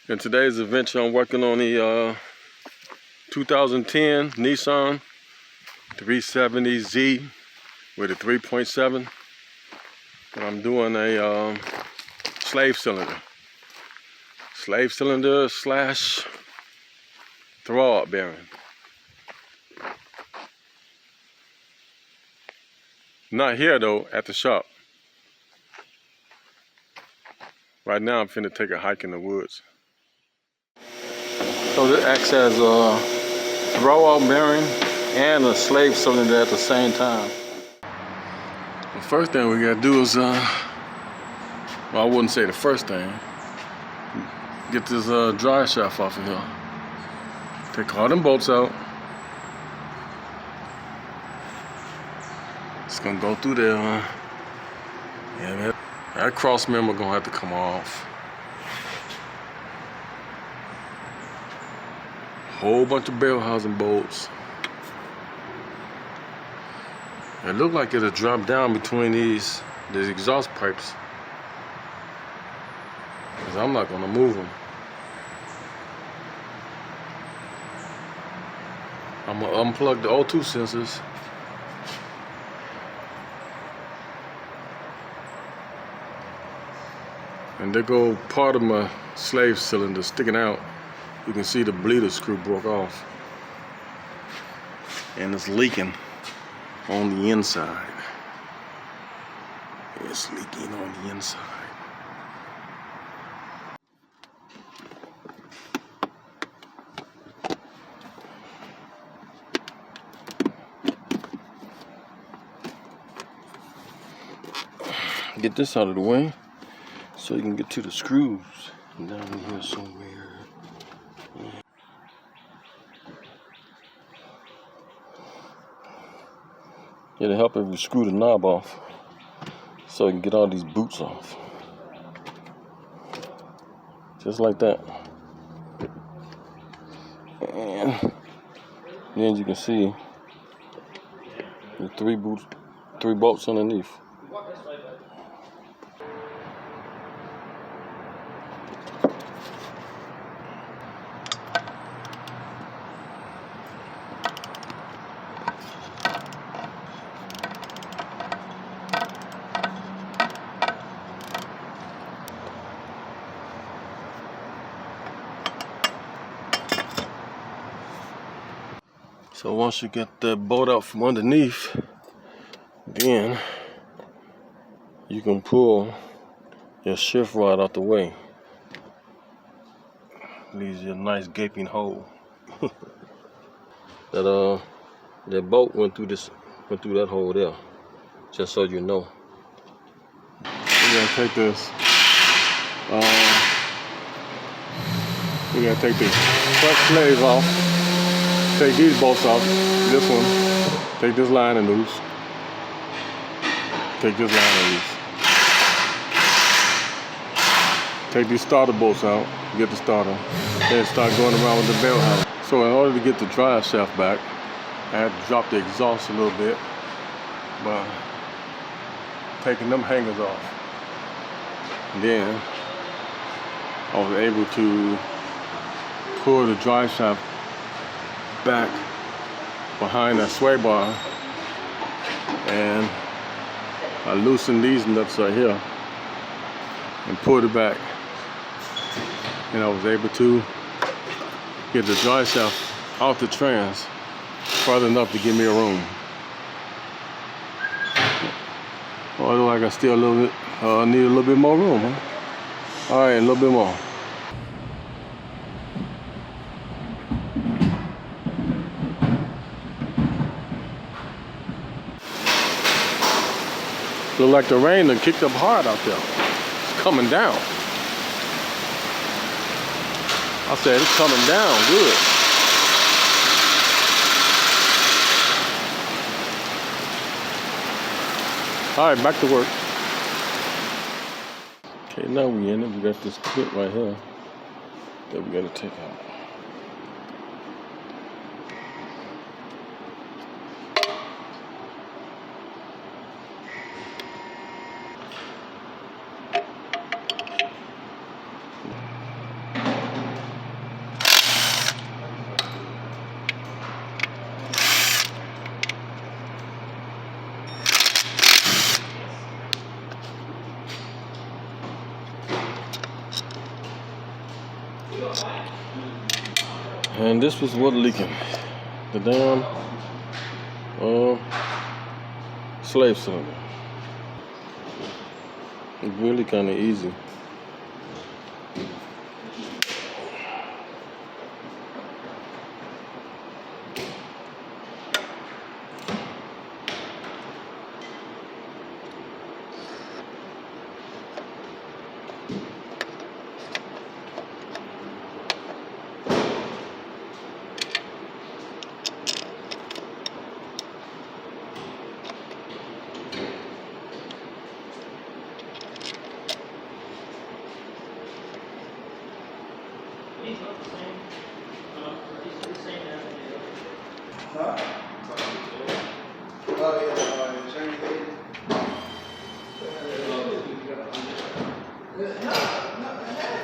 In today's adventure, I'm working on the 2010 Nissan 370Z with a 3.7, and I'm doing a slave cylinder slash throw-out bearing. Not here though, at the shop. Right now I'm finna take a hike in the woods. So this acts as a throw-out bearing and a slave cylinder at the same time. The first thing we gotta do is, well, I wouldn't say the first thing. Get this dry shaft off of here. Take all them bolts out. It's gonna go through there, huh? Yeah, that cross member gonna have to come off. Whole bunch of barrel housing bolts. It looked like it'll drop down between these exhaust pipes, because I'm not gonna move them. I'm gonna unplug the O2 sensors. And there go part of my slave cylinder sticking out. You can see the bleeder screw broke off. And it's leaking on the inside. It's leaking on the inside. Get this out of the way so you can get to the screws down here somewhere. It'll help if you screw the knob off so you can get all these boots off. Just like that. And then you can see the three bolts underneath. So once you get the bolt out from underneath, then you can pull your shift rod out the way. Leaves you a nice gaping hole. That bolt went through that hole there. Just so you know. We're gonna take this. We're gonna take the front slaves off. Take these bolts off. This one. Take this line and loose. Take this line and loose. Take these starter bolts out. Get the starter. Then start going around with the barrel housing. So in order to get the drive shaft back, I had to drop the exhaust a little bit by taking them hangers off. And then I was able to pull the drive shaft back behind that sway bar, and I loosened these nuts right here and pulled it back, and I was able to get the drive shaft off the trans far enough to give me a room. Although like I still need a little bit more room, huh? All right, a little bit more. Look like the rain done kicked up hard out there. It's coming down. I said it's coming down good. All right, back to work. Okay, now we in it. We got this clip right here that we gotta take out. And this was what leaking. The damn slave cylinder. It's really kind of easy. Huh? Oh yeah, insurance agent.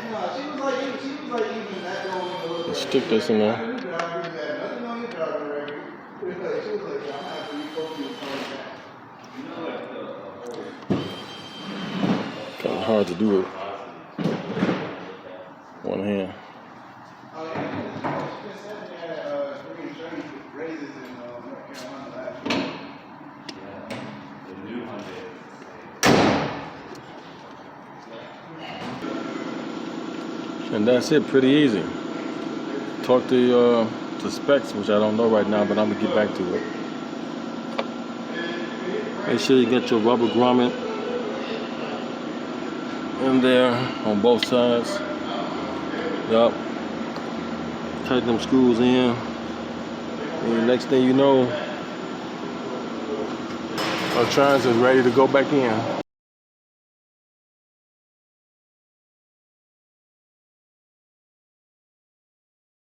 No, she was like even that going to look. Let's stick this in there. Nothing on your driving record. She was like, I'm happy you spoke to me that. Kind of hard to do it. One hand. Oh yeah, she just said they had free insurance raises in North Carolina last year. The new Hyundai. And that's it, pretty easy. Talk to specs, which I don't know right now, but I'm gonna get back to it. Make sure you get your rubber grommet in there on both sides. Yup. Tighten them screws in. And next thing you know, our trans is ready to go back in.